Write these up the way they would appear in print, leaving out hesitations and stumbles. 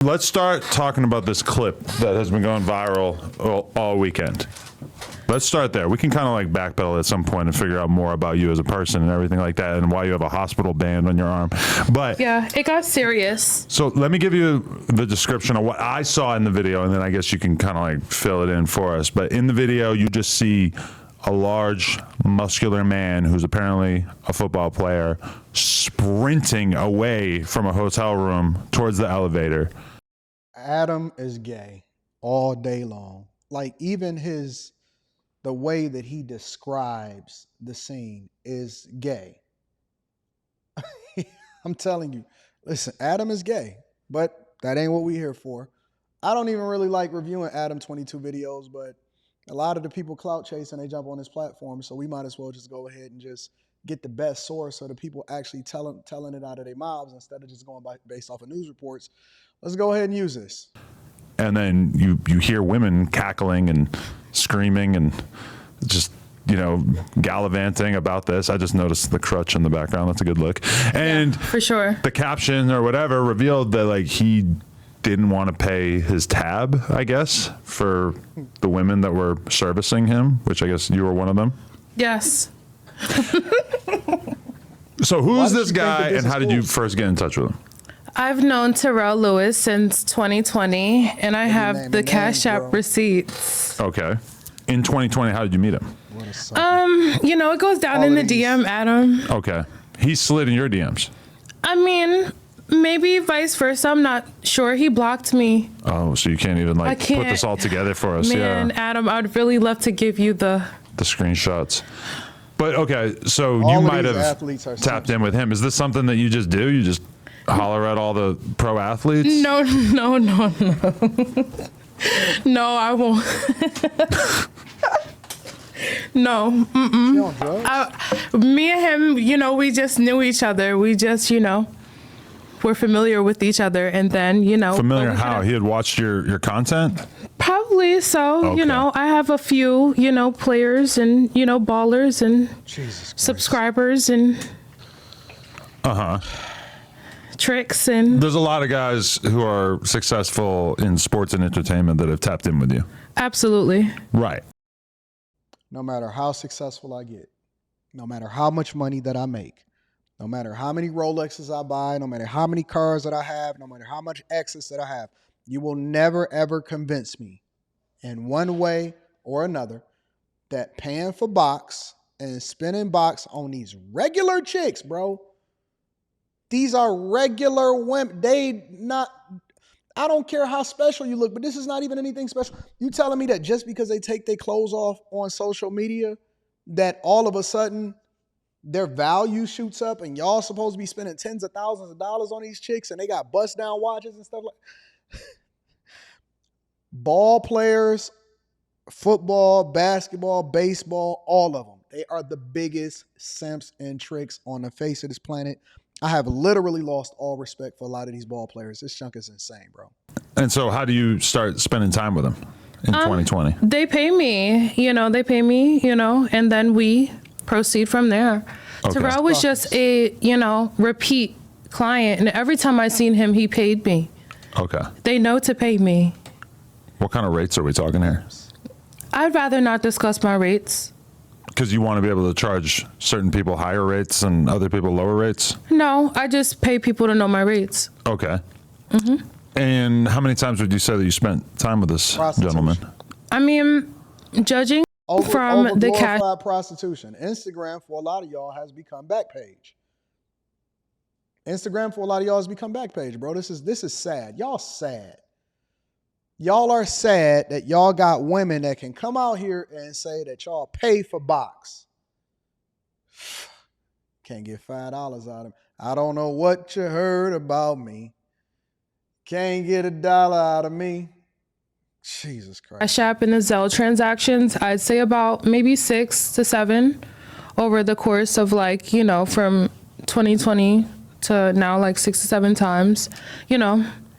Let's start talking about this clip that has been going viral all weekend. Let's start there. We can kind of like backpedal at some point and figure out more about you as a person and everything like that, and why you have a hospital band on your arm. But yeah, it got serious. So let me give you the description of what I saw in the video, and then I guess you can kind of like fill it in for us. But in the video, you just see a large, muscular man who's apparently a football player sprinting away from a hotel room towards the elevator. Adam is gay all day long. Like, even the way that he describes the scene is gay. I'm telling you, listen, Adam is gay, but that ain't what we here for. I don't even really like reviewing Adam 22 videos, but a lot of the people clout chasing, they jump on his platform, so we might as well just go ahead and just get the best source so the people actually telling it out of their mouths instead of just going based off of news reports. Let's go ahead and use this. And then you hear women cackling and screaming and just, you know, gallivanting about this. I just noticed the crutch in the background. That's a good look. And yeah, for sure, the caption or whatever revealed that like he didn't want to pay his tab, I guess, for the women that were servicing him, which I guess you were one of them. Yes. So who's this guy and how did you first get in touch with him? I've known Terrell Lewis since 2020, and I have the Cash App receipts. Okay. In 2020, how did you meet him? You know, it goes down in the DM, Adam. Okay. He slid in your DMs. I mean, maybe vice versa. I'm not sure. He blocked me. Oh, so you can't even like put this all together for us. Man, yeah. Adam, I'd really love to give you the screenshots. But okay, so you might have tapped in with him. Is this something that you just do? You just holler at all the pro athletes? No. No, I won't. No. Me and him, you know, we just knew each other. We just, you know, we're familiar with each other. And then, you know. Familiar how? He had watched your content? Probably so. Okay. You know, I have a few, you know, players and, you know, ballers and subscribers and tricks. And there's a lot of guys who are successful in sports and entertainment that have tapped in with you. Absolutely. Right. No matter how successful I get, no matter how much money that I make, no matter how many Rolexes I buy, no matter how many cars that I have, no matter how much access that I have, you will never, ever convince me in one way or another that paying for box and spending box on these regular chicks, bro. These are regular women. I don't care how special you look, but this is not even anything special. You telling me that just because they take their clothes off on social media, that all of a sudden their value shoots up and y'all supposed to be spending tens of thousands of dollars on these chicks and they got bust down watches and stuff like ball players, football, basketball, baseball, all of them. They are the biggest simps and tricks on the face of this planet. I have literally lost all respect for a lot of these ball players. This chunk is insane, bro. And so how do you start spending time with them in 2020? They pay me, and then we proceed from there. Okay. Terrell was just a, repeat client. And every time I seen him, he paid me. Okay. They know to pay me. What kind of rates are we talking here? I'd rather not discuss my rates. Because you want to be able to charge certain people higher rates and other people lower rates? No, I just pay people to know my rates. Okay. Mm-hmm. And how many times would you say that you spent time with this gentleman? I mean, judging from the cash. Prostitution. Instagram for a lot of y'all has become Backpage. Instagram for a lot of y'all has become Backpage, bro. This is sad. Y'all sad. Y'all are sad that y'all got women that can come out here and say that y'all pay for box. Can't get $5 out of them. I don't know what you heard about me. Can't get $1 out of me. Jesus Christ. Cash App and the Zelle transactions, I'd say about maybe 6 to 7 over the course of from 2020 to now, 6 to 7 times.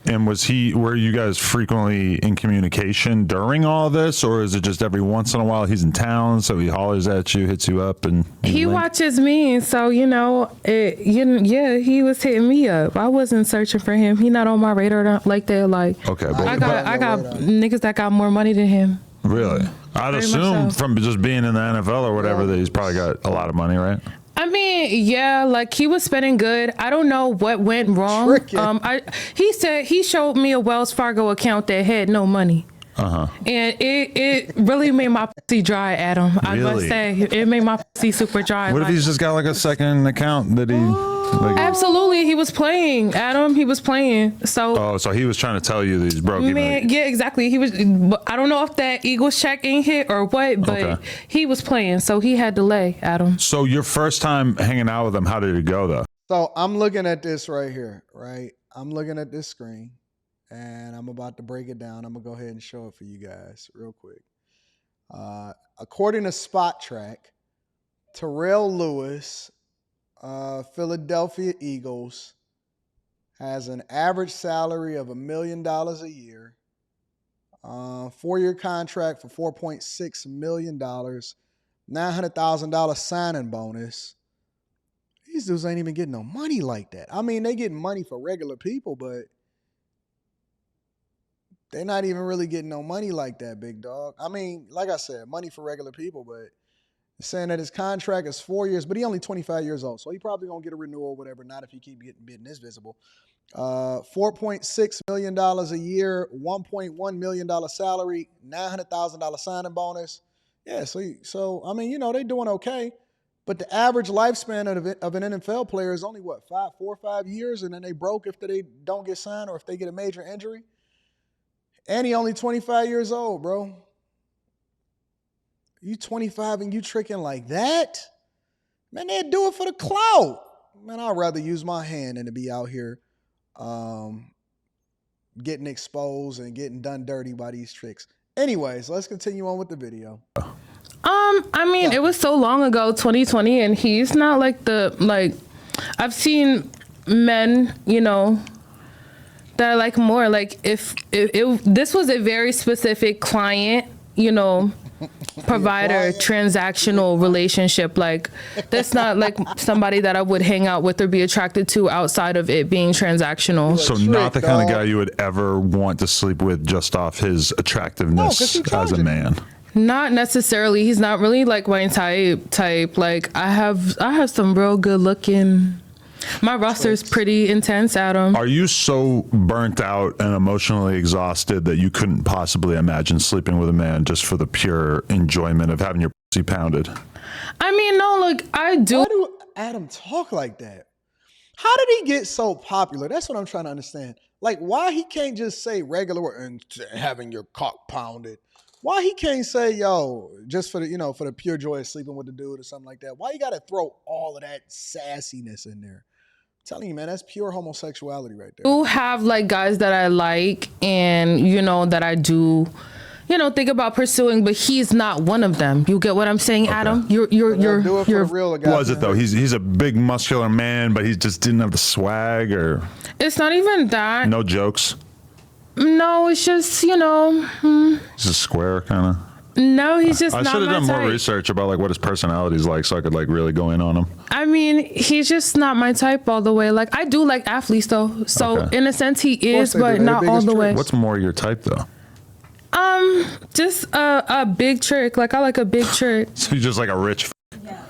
And were you guys frequently in communication during all this, or is it just every once in a while he's in town, so he hollers at you, hits you up, and he watches me, so he was hitting me up. I wasn't searching for him. He not on my radar like that. Like, okay, but I got niggas that got more money than him. Really? I'd assume from just being in the NFL or whatever that he's probably got a lot of money, right? I mean, yeah, like he was spending good. I don't know what went wrong. He said he showed me a Wells Fargo account that had no money. And it really made my pussy dry, Adam. I must say, it made my pussy super dry. What if he's just got like a second account that he? Absolutely, he was playing, Adam. He was playing. So he was trying to tell you that he's broke. Man, yeah, exactly. He was. I don't know if that Eagles check ain't hit or what, but he was playing, so he had to lay, Adam. So your first time hanging out with him, how did it go though? So I'm looking at this right here, right? I'm looking at this screen, and I'm about to break it down. I'm gonna go ahead and show it for you guys real quick. According to Spot Track, Terrell Lewis, Philadelphia Eagles, has an average salary of $1 million a year, 4-year contract for $4.6 million, $900,000 signing bonus. These dudes ain't even getting no money like that. I mean, they getting money for regular people, but they're not even really getting no money like that, big dog. I mean, like I said, money for regular people, but saying that his contract is 4 years, but he only 25 years old, so he probably gonna get a renewal or whatever, not if he keep getting this visible. $4.6 million a year, $1.1 million salary, $900,000 signing bonus. Yeah, so I mean, they doing okay, but the average lifespan of an NFL player is only what, 4 or 5 years, and then they broke if they don't get signed or if they get a major injury. And he only 25 years old, bro. You 25 and you tricking like that? Man, they'd do it for the clout. Man, I'd rather use my hand than to be out here getting exposed and getting done dirty by these tricks. Anyways, let's continue on with the video. I mean, it was so long ago, 2020, and he's not I've seen men, that are like more like if this was a very specific client, provider transactional relationship, like that's not like somebody that I would hang out with or be attracted to outside of it being transactional. So not the kind of guy you would ever want to sleep with just off his attractiveness as a man. Not necessarily. He's not really like my type. Like I have some real good looking. My roster's pretty intense, Adam. Are you so burnt out and emotionally exhausted that you couldn't possibly imagine sleeping with a man just for the pure enjoyment of having your pussy pounded? I mean, no, look, I do. Why do Adam talk like that? How did he get so popular? That's what I'm trying to understand. Like, why he can't just say regular and having your cock pounded? Why he can't say, yo, just for the, for the pure joy of sleeping with the dude or something like that? Why you got to throw all of that sassiness in there? I'm telling you, man, that's pure homosexuality right there. I do have like guys that I like and, that I do, think about pursuing, but he's not one of them. You get what I'm saying, okay. Adam? You're real. Was it though? He's a big muscular man, but he just didn't have the swag, or it's not even that. No jokes. No, it's just He's a square kind of. No, he's just not my type. I should have done more research about like what his personality is like, so I could like really go in on him. I mean, he's just not my type all the way. Like I do like athletes though, so in a sense he is, but not all the way. What's more your type though? Just a big trick. Like I like a big trick. So you're just like a rich.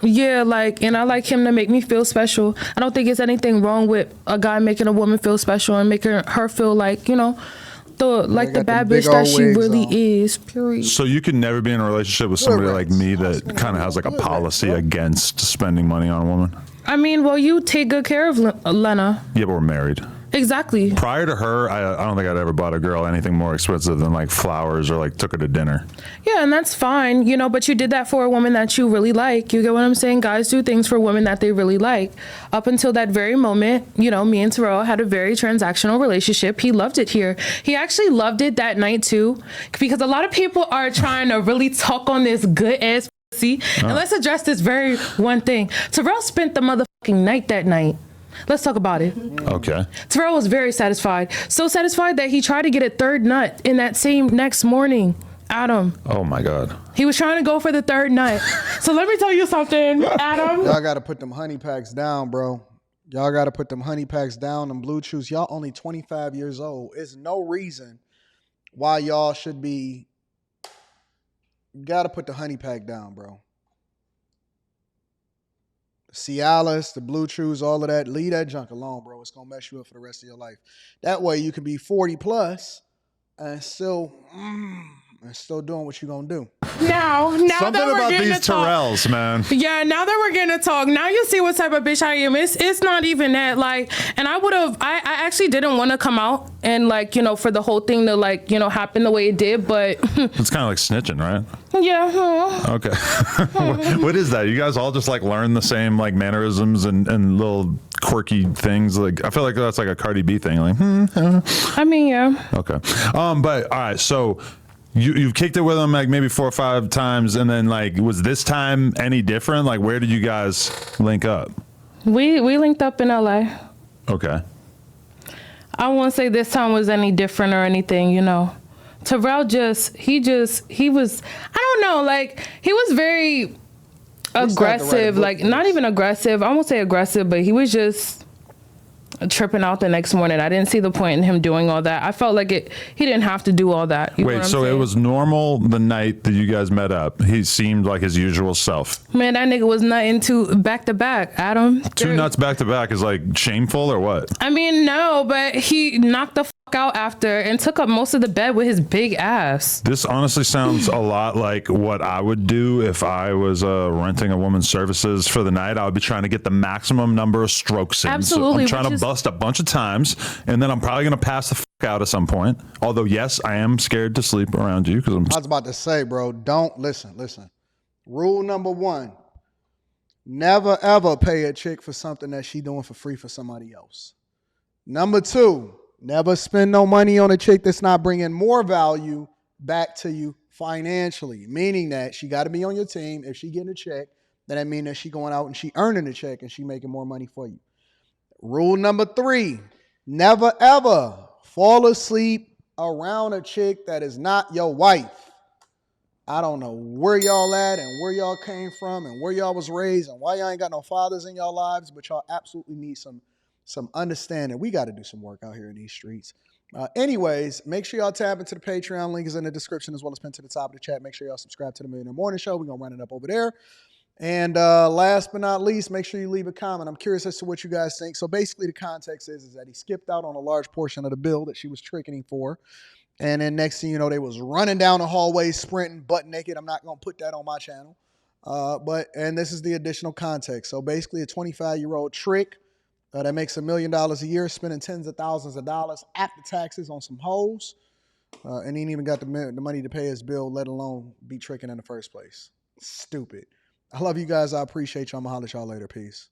Yeah, and I like him to make me feel special. I don't think there's anything wrong with a guy making a woman feel special and making her feel like, the bad bitch that she really is, period. So you could never be in a relationship with somebody like me that kind of has like a policy against spending money on a woman? I mean, well, you take good care of Lena. Yeah, but we're married. Exactly. Prior to her, I don't think I'd ever bought a girl anything more expensive than like flowers or like took her to dinner. Yeah, and that's fine, but you did that for a woman that you really like. You get what I'm saying? Guys do things for women that they really like. Up until that very moment, me and Terrell had a very transactional relationship. He loved it here. He actually loved it that night too, because a lot of people are trying to really talk on this good ass pussy. And let's address this very one thing. Terrell spent the motherfucking night that night. Let's talk about it. Okay. Terrell was very satisfied. So satisfied that he tried to get a third nut in that same next morning. Adam. Oh my God. He was trying to go for the third nut. So let me tell you something, Adam. Y'all got to put them honey packs down, bro. Y'all got to put them honey packs down, them blue chews. Y'all only 25 years old. There's no reason why y'all should be. You got to put the honey pack down, bro. Cialis, the blue chews, all of that. Leave that junk alone, bro. It's going to mess you up for the rest of your life. That way you can be 40 plus and still doing what you're going to do. Now Something that we're about getting these to talk, Terrells, man. yeah, now that we're getting to talk, now you see what type of bitch I am. It's not even that, like, and I actually didn't want to come out and, like, you know, for the whole thing to, like, you know, happen the way it did, but It's kind of like snitching, right? yeah. Okay. What is that? You guys all just like learn the same like mannerisms and little quirky things. Like I feel like that's like a Cardi B thing. Like, I mean, yeah. Okay. But all right, so you've kicked it with him like maybe 4 or 5 times, and then like was this time any different? Like where did you guys link up? We linked up in LA. Okay. I won't say this time was any different or anything, you know. Terrell he was, I don't know, like, he was very aggressive, like, not even aggressive. I won't say aggressive, but he was just tripping out the next morning. I didn't see the point in him doing all that. I felt like he didn't have to do all that. You know what Wait, I'm so saying? it was normal the night that you guys met up. He seemed like his usual self. Man, that nigga was nutting to back to back, Adam. 2 nuts back to back is like shameful or what? I mean, no, but he knocked the fuck out after and took up most of the bed with his big ass. This honestly sounds a lot like what I would do if I was renting a woman's services for the night. I would be trying to get the maximum number of strokes in. Absolutely. So I'm trying to bust a bunch of times, and then I'm probably going to pass the fuck out at some point. Although, yes, I am scared to sleep around you because I was about to say, bro, don't listen. Rule number 1, never ever pay a chick for something that she doing for free for somebody else. Number 2, never spend no money on a chick that's not bringing more value back to you financially, meaning that she got to be on your team. If she getting a check, then that means that she going out and she earning a check and she making more money for you. Rule number 3, never ever fall asleep around a chick that is not your wife. I don't know where y'all at and where y'all came from and where y'all was raised and why y'all ain't got no fathers in y'all lives, but y'all absolutely need some understanding. We got to do some work out here in these streets. Anyways, make sure y'all tap into the Patreon. Link is in the description as well as pinned to the top of the chat. Make sure y'all subscribe to the Millionaire Morning Show. We're going to run it up over there. And last but not least, make sure you leave a comment. I'm curious as to what you guys think. So basically the context is that he skipped out on a large portion of the bill that she was tricking him for. And then next thing you know, they was running down the hallway, sprinting, butt naked. I'm not going to put that on my channel. And this is the additional context. So basically a 25-year-old trick that makes $1 million a year, spending tens of thousands of dollars after taxes on some hoes. And he ain't even got the money to pay his bill, let alone be tricking in the first place. Stupid. I love you guys. I appreciate you. I'm going to holler at y'all later. Peace.